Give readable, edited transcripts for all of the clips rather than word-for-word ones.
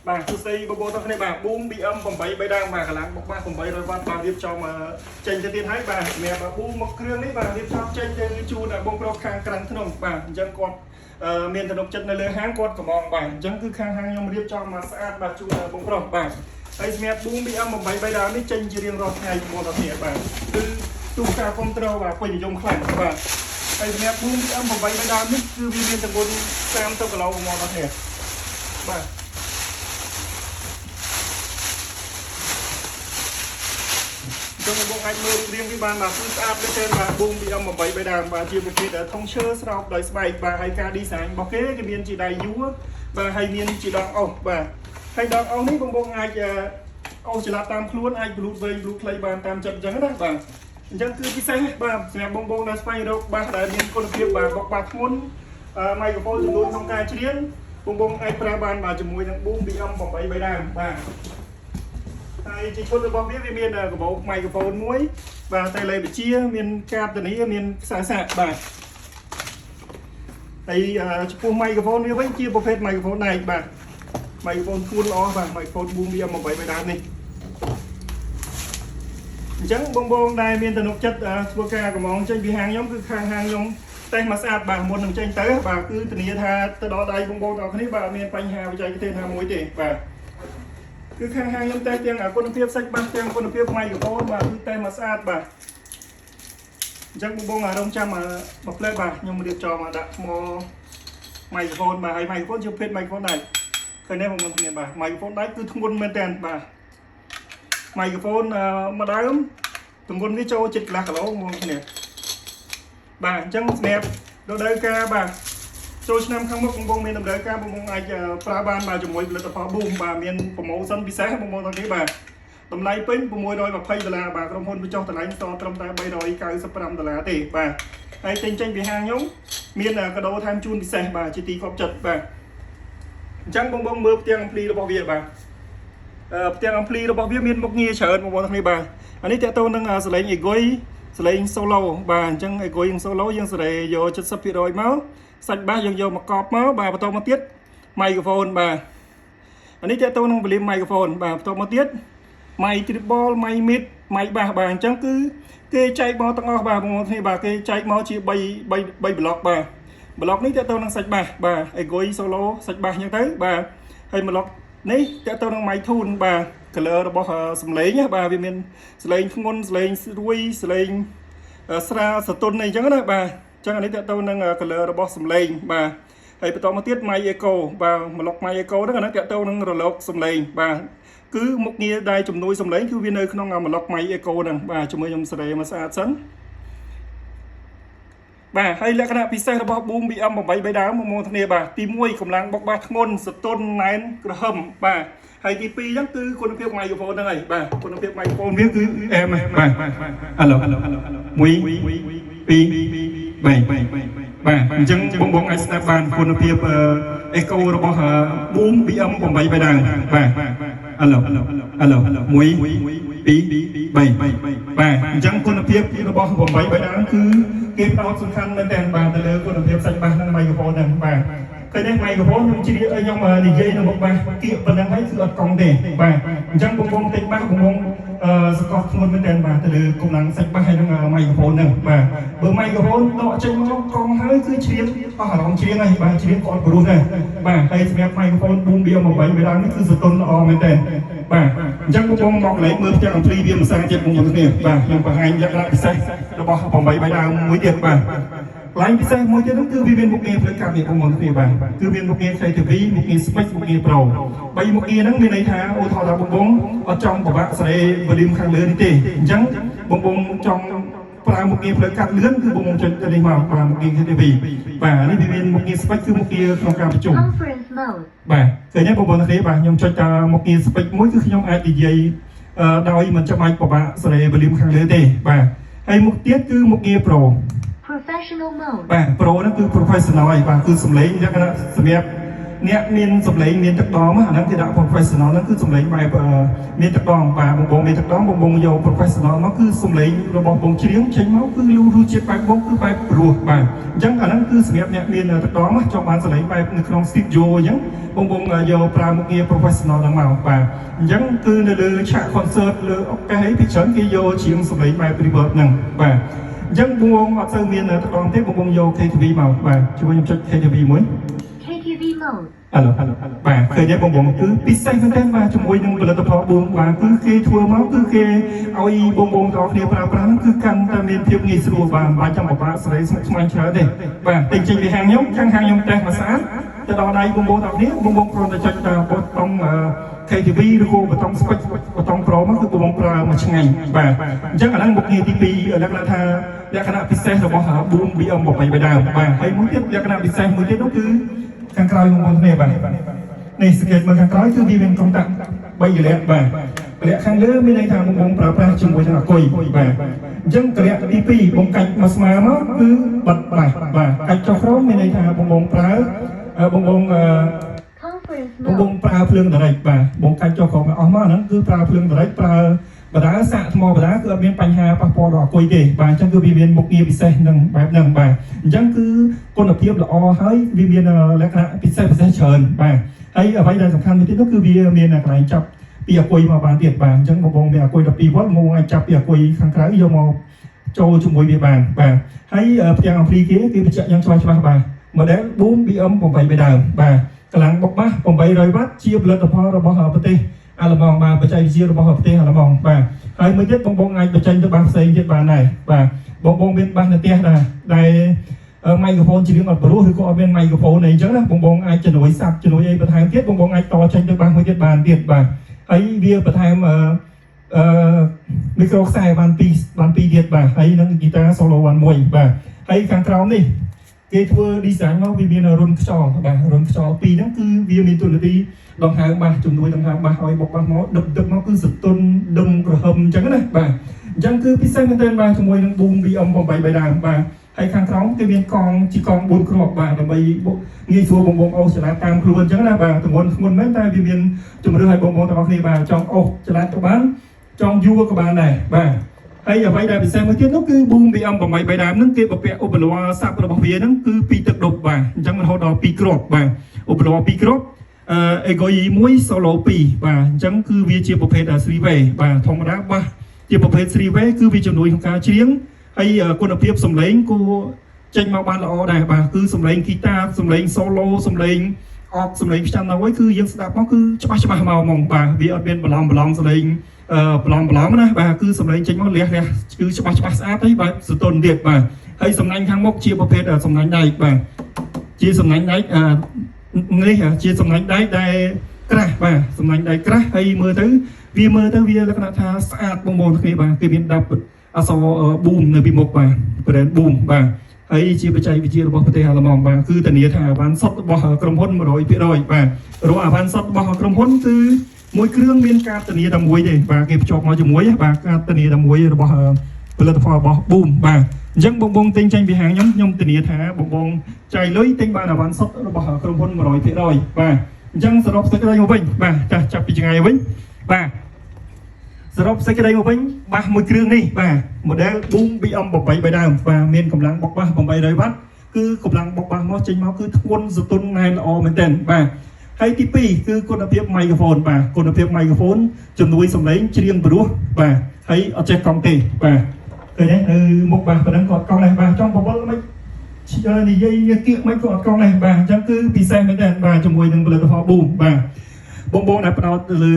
បាទទស្សនីបបោតគ្នាបាទ Boom BM 8 3ដើមបាទកន្លងមកបាទ800វ៉ាត់បាទរៀបចំចេញទៅទៀតហើយបាទសម្រាប់ Boom មកគ្រឿងនេះបាទរៀបចំចេញទៅជូនបងប្រុសខាងក្រាំងក្នុងបាទអញ្ចឹងគាត់មានទំនុកចិត្តនៅលើហាងគាត់កំងបាទអញ្ចឹងគឺខាងហាងខ្ញុំរៀបចំមកស្អាតបាទជូនបងប្រុសបាទហើយសម្រាប់ Boom BM 8 3ដើមនេះចេញជារៀងរាល់ថ្ងៃបងប្អូនគ្នាបាទគឺទូការគ្រប់ត្រូលបាទពេញនិយមខ្លាំងបាទហើយសម្រាប់ Boom BM 8 3ដើមនេះគឺវាមានទម្ងន់30គីឡូបងប្អូនគ្នាបាទចុងបងអាចមើលរៀងវាបានបាទគឺស្អាតមែនទែនបាទ Boom BM 8 3ដើមបាទជាប្រភេទធុងឈើស្រោបដោយស្បែកបាទហើយការ design របស់គេមានជាដៃយួរបាទហើយមានជាដងអុសបាទហើយដងអុសនេះបងអាចអុសចល័តតាមខ្លួនអាចប្លូតវែងប្លូតខ្លីបានតាមចិត្តអញ្ចឹងណាបាទអញ្ចឹងគឺពិសេសបាទសម្រាប់បងដែលស្វែងរកបាទដែលមានគុណភាពបាទបកបាក់ធ្ងន់ម៉ៃក្រូហ្វូនចំនួនក្នុងការច្រៀងបងអាចប្រើបានបាទជាមួយនឹង Boom BM 8 3ដើមបាទហើយជាឈុតរបស់វាមានកាបូបម៉ៃក្រូហ្វូនមួយបាទតែលេបជាមានកាបធានាមានខ្សែសាកបាទហើយចំពោះម៉ៃក្រូហ្វូនវាវិញជាប្រភេទម៉ៃក្រូហ្វូនដែកបាទម៉ៃក្រូហ្វូនខ្លួនល្អបាទម៉ៃក្រូហ្វូន Boom BM 8 3ដើមនេះអញ្ចឹងបងដែលមានទំនុកចិត្តធ្វើការកំងចេញពីហាងខ្ញុំគឺខាងហាងខ្ញុំតែមកស្អាតបាទមុននឹងចេញទៅបាទគឺធានាថាទៅដល់ដៃបងទាំងអស់គ្នាបាទអត់មានបញ្ហាបច្ចេកទេសណាមួយទេបាទគឺខាងហាងខ្ញុំតែទាំងគុណភាពសាច់បាសទាំងគុណភាពម៉ៃក្រូហ្វូនបាទគឺតែមកស្អាតបាទអញ្ចឹងបងអារម្មណ៍ចាំមកផ្លែបាទខ្ញុំរៀបចំដាក់ថ្មម៉ៃក្រូហ្វូនបាទហើយម៉ៃក្រូហ្វូនជាប្រភេទម៉ៃក្រូហ្វូនដែរឃើញទេបងប្អូនបាទម៉ៃក្រូហ្វូនដែរគឺធ្ងន់មែនតើបាទម៉ៃក្រូហ្វូនមួយដើមទម្ងន់វាចូល7 កន្លះគីឡូបងប្អូនបាទអញ្ចឹងសម្រាប់រដូវកាលបាទចូលឆ្នាំខាងមុខបងមានតម្រូវការបងអាចប្រើបានបាទជាមួយផលិតផល Boom បាទមានប្រម៉ូសិនពិសេសបងទាំងនេះបាទតម្លៃពេញ$620បាទក្រុមហ៊ុនបញ្ចុះតម្លៃស្ទើរត្រឹមតែ$395ទេបាទហើយចេញពីហាងខ្ញុំមានកាដូថែមជូនពិសេសបាទជាទីគាប់ចិត្តបាទអញ្ចឹងបងមើលផ្ទាំងអំភ្លីរបស់វាបាទផ្ទាំងអំភ្លីរបស់វាមានមុខងារច្រើនបងទាំងនេះបាទអានេះតើតើនឹងសលេងអេហ្គុយសលេង solo បាទអញ្ចឹងអេហ្គុយនិង solo យើងសេរីយក 70% មកសាច់បាសយើងយកមកកប់មកបាទបន្តមកទៀតម៉ៃក្រូហ្វូនបាទអានេះតើតើនឹងវ៉ូលីមម៉ៃក្រូហ្វូនបាទបន្តមកទៀតម៉ៃ triple ម៉ៃ mid ម៉ៃបាសបាទអញ្ចឹងគឺគេចែកមកទាំងអស់បាទបងប្អូនគ្នាបាទគេចែកមកជា3 block បាទ block នេះតើតើនឹងសាច់បាសបាទអេហ្គុយ solo សាច់បាសអញ្ចឹងទៅបាទហើយ block នេះតើតើនឹងម៉ៃ tune បាទ color របស់សំឡេងណាបាទវាមានសំឡេងធ្ងន់សំឡេងរួយសំឡេងស្រាលសតុនអីចឹងណាបាទអញ្ចឹងអានេះតើតើនឹង color របស់សំឡេងបាទហើយបន្តមកទៀត My Echo បាទ block My Echo ហ្នឹងអាហ្នឹងតើតើនឹងរលកសំឡេងបាទគឺមុខងារដែលជំនួយសំឡេងគឺវានៅក្នុង block My Echo ហ្នឹងបាទជាមួយខ្ញុំសេរីមកស្អាតសិនបាទហើយលក្ខណៈពិសេសរបស់ Boom BM 8 3ដើមមកគ្នាបាទទី1កម្លាំងបុកបាសធ្ងន់សតុនណែនក្រហមបាទហើយទី2អញ្ចឹងគឺគុណភាពម៉ៃក្រូហ្វូនហ្នឹងហើយបាទគុណភាពម៉ៃក្រូហ្វូនវាគឺអែមបាទហេឡូ1 2 3បាទអញ្ចឹងបងអាចស្ដាប់បានគុណភាពអេកូរបស់ Boom BM 8 3ដើមបាទហេឡូ1 2 3បាទអញ្ចឹងគុណភាពរបស់8 3ដើមគឺគេផ្ដោតសំខាន់មែនទែនបាទទៅលើគុណភាពសាច់បាសនិងម៉ៃក្រូហ្វូនហ្នឹងបាទឃើញទេម៉ៃក្រូហ្វូនខ្ញុំជ្រាបខ្ញុំនិយាយនៅមុខបាសគៀកប៉ុណ្ណឹងហើយគឺអត់កង់ទេបាទអញ្ចឹងបងតិចបាសបងសកលធ្ងន់មែនទែនបាទទៅលើកម្លាំងសាច់បាសហើយនិងម៉ៃក្រូហ្វូនហ្នឹងបាទបើម៉ៃក្រូហ្វូនដកចេញមកកង់ហើយគឺជ្រាបអស់អារម្មណ៍ជ្រៀងហើយបាទជ្រាបគាត់ព្រោះដែរបាទហើយសម្រាប់ម៉ៃក្រូហ្វូន Boom BM 8 3ដើមនេះគឺសតុនល្អមែនទែនបាទអញ្ចឹងបងមកកន្លែងមើលផ្ទាំងអំភ្លីវាមិនសាចិត្តបងប្អូនគ្នាបាទខ្ញុំបង្ហាញលក្ខណៈពិសេសរបស់8 3ដើមមួយទៀតបាទឡើងពិសេសមួយទៀតនោះគឺវាមានមុខងារផ្លូវកាត់នេះបងប្អូនគ្នាបាទគឺមានមុខងារ CTV មុខងារ Spec មុខងារ Pro 3មុខងារហ្នឹងមានន័យថាអូថោថាបងអត់ចង់ពិបាកសេរី volume ខាងលើនេះទេអញ្ចឹងបងចង់ប្រើមុខងារផ្លូវកាត់លឿនគឺបងចុចទៅនេះមកបាទមុខងារ CTV បាទនេះវាមានមុខងារ Spec គឺមុខងារក្នុងការប្រជុំបាទឃើញទេបងប្អូនគ្នាបាទខ្ញុំចុចតាមមុខងារ Spec មួយគឺខ្ញុំអាចនិយាយដោយមិនចាំបាច់ពិបាកសេរី volume ខាងលើទេបាទហើយមុខទៀតគឺមុខងារ Pro Professional mode បាទ Pro ហ្នឹងគឺ professional ហើយបាទគឺសំឡេងលក្ខណៈសម្រាប់ អ្នកមានសម្លេងមានទឹកដមអាហ្នឹងគេដាក់ professional ហ្នឹងគឺសម្លេងបែបមានទឹកដមបាទបងមានទឹកដមបងយក professional មកគឺសម្លេងរបស់បងច្រៀងចេញមកគឺលូរសជាតិបែបបងគឺបែបព្រោះបាទអញ្ចឹងអាហ្នឹងគឺសម្រាប់អ្នកមានទឹកដមចង់បានសម្លេងបែបនៅក្នុង studio អញ្ចឹងបងយកប្រើមុខងារ professional ហ្នឹងមកបាទអញ្ចឹងគឺនៅលើឆាក concert លើឱកាសអីពីច្រើនគេយកច្រៀងសម្លេងបែប reverb ហ្នឹងបាទអញ្ចឹងបងអត់សូវមានទឹកដមទេបងយក KTV មកបាទជួយខ្ញុំចុច KTV មួយ KTV mode ហឡូបាទឃើញទេបងគឺពិសេសមែនទែនបាទជាមួយនឹងផលិតផលបងបាទគឺគេធ្វើមកគឺគេឲ្យបងទាំងអស់គ្នាប្រើប្រាស់គឺកាន់តែមានភាពងាយស្រួលបាទមិនបាច់ចាំបបាក់សេរីស្មុគស្មាញច្រើនទេបាទតែចេញពីហាងខ្ញុំខាងខ្ញុំតេស្តមកស្អាតទៅដល់ដៃបងទាំងអស់គ្នាបងគ្រាន់តែចុចប៊ូតុងKTV ឬក៏ប៊ូតុង switch ប៊ូតុង Pro មកគឺបងប្រើមួយឆ្ងាញ់បាទអញ្ចឹងអាហ្នឹងមុខងារទី2លក្ខណៈថាលក្ខណៈពិសេសរបស់ Boom BM83 បែបដើមបាទហើយមួយទៀតលក្ខណៈពិសេសមួយទៀតនោះគឺខាងក្រោយបងគ្នាបាទនេះសង្កេតមើលខាងក្រោយគឺវាមានកុងតាក់3រយៈបាទរយៈខាងលើមានន័យថាបងប្រើប្រាស់ជាមួយនឹងអគុយបាទអញ្ចឹងរយៈទី2បងកាច់មកស្មើមកគឺបិទបាទកាច់ចុះក្រោមមានន័យថាបងប្រើបងប្រើភ្លើងដរិចបាទបងកាច់ចុះក្រោមអស់មកហ្នឹងគឺប្រើភ្លើងដរិចប្រើបដាសាកថ្មបដាគឺអត់មានបញ្ហាប៉ះពាល់ដល់អគុយទេបាទអញ្ចឹងគឺវាមានមុខងារពិសេសនឹងបែបហ្នឹងបាទអញ្ចឹងគឺគុណភាពល្អហើយវាមានលក្ខណៈពិសេសច្រើនបាទហើយអ្វីដែលសំខាន់មួយទៀតនោះគឺវាមានកន្លែងចាប់ពីអគុយមកបានទៀតបាទអញ្ចឹងបងមានអគុយ12វ៉ុលមកអាចចាប់ពីអគុយខាងក្រៅយកមកចូលជាមួយវាបានបាទហើយផ្ទាំងអំភ្លីគេបញ្ជាក់យ៉ាងច្បាស់បាទ model Boom BM83 ដើមបាទកម្លាំងបុកបាស800វ៉ាត់ជាផលិតផលរបស់ប្រទេសអាល្លឺម៉ង់បាទបច្ចេកវិទ្យារបស់ប្រទេសអាល្លឺម៉ង់បាទហើយមួយទៀតបងអាចបញ្ចេញទៅបាសផ្សេងទៀតបានដែរបាទបងមានបាសនៅផ្ទះដែរដែលម៉ៃក្រូហ្វូនច្រៀងអត់ព្រោះឬក៏អត់មានម៉ៃក្រូហ្វូនអីចឹងណាបងអាចជំនួយសាប់ជំនួយអីបន្ថែមទៀតបងអាចតចេញទៅបាសមួយទៀតបានទៀតបាទហើយវាបន្ថែមមីក្រូខ្សែបាន2ទៀតបាទហើយនឹងហ្គីតា solo បាន1បាទហើយខាងក្រោមនេះគេធ្វើ design មកវាមានរុនខ្យល់បាទរុនខ្យល់2ហ្នឹងគឺវាមានទូនាទីដង្ហើមបាសជំនួយដង្ហើមបាសឲ្យបុកបាសមកដឹកមកគឺសន្ទុនដុំក្រហមអញ្ចឹងណាបាទអញ្ចឹងគឺពិសេសមែនទែនបាទជាមួយនឹង Boom BM83 ដើមបាទហើយខាងក្រោមគេមានកងជីកង4គ្រាប់បាទដើម្បីងាយស្រួលបងអូសចល័តតាមខ្លួនអញ្ចឹងណាបាទទម្ងន់ធ្ងន់មែនតែវាមានជំរឿនឲ្យបងទាំងអស់គ្នាបាទចង់អូសចល័តក៏បានចង់យួរក៏បានដែរបាទហើយអ្វីដែលពិសេសមួយទៀតនោះគឺ Boom BM83 ដើមហ្នឹងគេបំពាក់ឧបករណ៍សាប់របស់វាហ្នឹងគឺ2ទឹកដប់បាទអញ្ចឹងរហូតដល់2គ្រាប់បាទឧបករណ៍2គ្រាប់Egoy 1 Solo 2បាទអញ្ចឹងគឺវាជាប្រភេទ 3 way បាទធម្មតាបាសជាប្រភេទ 3 way គឺវាជំនួយក្នុងការច្រៀងហើយគុណភាពសំឡេងគួរចេញមកបានល្អដែរបាទគឺសំឡេងហ្គីតាសំឡេង solo សំឡេងអបសំឡេងផ្ចាំដល់វិញគឺយើងស្ដាប់មកគឺច្បាស់មកហ្មងបាទវាអត់មានបន្លំសំឡេងបន្លំណាបាទគឺសំឡេងចេញមកលះគឺច្បាស់ស្អាតទេបាទសន្ទុនទៀតបាទហើយសំណាញ់ខាងមុខជាប្រភេទសំណាញ់ដែកបាទជាសំណាញ់ដែកនេះជាសំណាញ់ដែកដែលក្រាស់បាទសំណាញ់ដែកក្រាស់ហើយមើលទៅវាលក្ខណៈថាស្អាតបងគ្នាបាទគេមានដាប់អក្សរ Boom នៅពីមុខបាទ brand Boom បាទហើយជាបច្ចេកវិទ្យារបស់ប្រទេសអាល្លឺម៉ង់បាទគឺធានាថាអាវ៉ាន់សុទ្ធរបស់ក្រុមហ៊ុន 100% បាទរកអាវ៉ាន់សុទ្ធរបស់ក្រុមហ៊ុនគឺមួយគ្រឿងមានការធានាតែមួយទេបាទគេភ្ជាប់មកជាមួយបាទការធានាតែមួយរបស់ផលិតផលរបស់ Boom បាទអញ្ចឹងបងទិញចេញពីហាងខ្ញុំធានាថាបងចាយលុយទិញបានអាវ៉ាន់សុទ្ធរបស់ក្រុមហ៊ុន 100% បាទអញ្ចឹងសរុបសេចក្តីមកវិញបាទចាប់ពីថ្ងៃវិញបាទសរុបសេចក្តីមកវិញបាសមួយគ្រឿងនេះបាទ model Boom BM83 ដើមបាទមានកម្លាំងបុកបាស800វ៉ាត់គឺកម្លាំងបុកបាសមកចេញមកគឺធ្ងន់សន្ទុនណែនល្អមែនទែនបាទហើយទី2គឺគុណភាពមីក្រូហ្វូនបាទគុណភាពមីក្រូហ្វូនជំនួយសំឡេងច្រៀងព្រោះបាទហើយអត់ចេះកង់ទេបាទឃើញទេនៅមុខបាសប៉ុណ្ណឹងក៏អត់កង់ដែរបាទចង់បវល់មិននិយាយគៀកមិនក៏អត់កង់ដែរបាទអញ្ចឹងគឺពិសេសមែនទែនបាទជាមួយនឹងផលិតផល Boom បាទបងដែលផ្ដោតលើ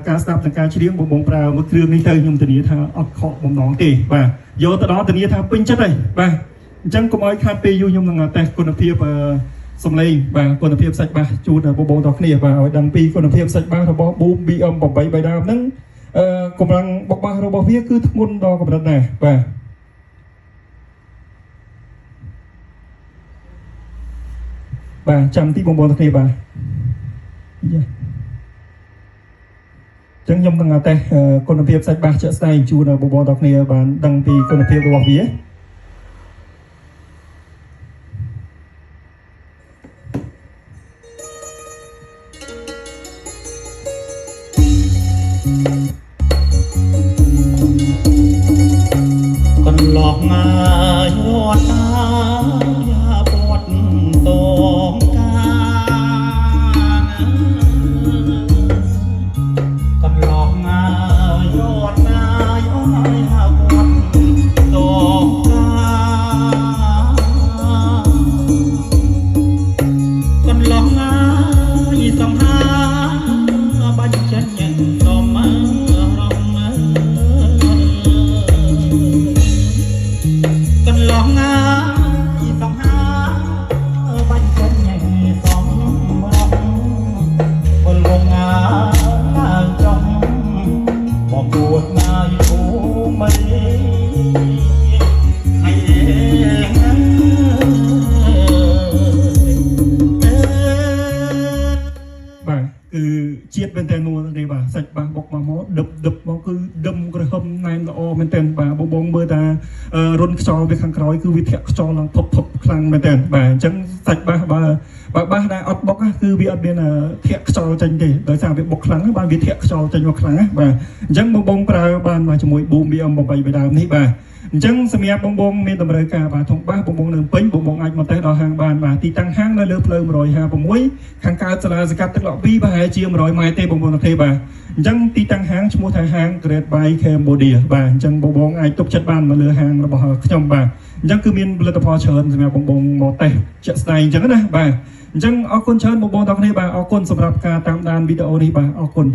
ការស្ដាប់និងការច្រៀងបងប្រើមួយគ្រឿងនេះទៅខ្ញុំធានាថាអត់ខកបំណងទេបាទយកទៅដល់ធានាថាពេញចិត្តហើយបាទអញ្ចឹងកុំឲ្យខាតពេលយូរខ្ញុំនឹងតេស្តគុណភាពសំឡេងបាទគុណភាពសាច់បាសជូនបងទាំងគ្នាបាទឲ្យដឹងពីគុណភាពសាច់បាសរបស់ Boom BM83 ដើមហ្នឹងកម្លាំងបុកបាសរបស់វាគឺធ្ងន់ដល់កម្រិតណាស់បាទចាំទីបងទាំងគ្នាបាទចឹងខ្ញុំនឹងតេស្តគុណភាពសាច់បាសជាក់ស្ដែងជូនដល់បងទាំងគ្នាបានដឹងពីគុណភាពរបស់វា còn lọt ngài hoa ta ya bọt tông ca còn lọt ngài hoa ta ya bọt tông ca còn lọt ngài sông ha bánh chân nhận tôm cần lo ngã chỉ sông há bánh chân nhảy sông rong còn lo ngã trong một cuộc ngày phố mây hay bà cứ chiết bên tên nuôi đây bà sạch bà bọc mà mó đập mà cứ đâm cái hôm nay là o bên tên bà bông mưa ta run cho về khang khói cứ viết cho là phập khang bên tên bà chẳng sạch bà đã ấp bọc cứ bị ấp bên là thiệt cho tranh thì đời sao việc bọc kháng bà viết thiệt cho tranh bọc kháng bà chẳng bông pra ban mà chỉ mỗi bùm bị âm bọc bày về đàm này bà chẳng xem em bông miền tây đời cả bà thông ba bông đường pính bông anh mà tới đó hàng bàn bà thì tăng hàng nó lướt lơ rồi ha bông muối hàng cao là cắt tức lọ vi bà hai chiêm rồi mai tây bông thế bà chẳng tí tăng hàng mua thay hàng Great Bay Cambodia bà chẳng bông ai tục chất bàn mà lừa hàng là bỏ trong bà chẳng cứ miền lơ tập hoa trơn xem em bông một tay chất này chẳng đó bà chẳng ở con trơn bông đó này bà ở con sầm rạp cả tam đàn video đi bà ở con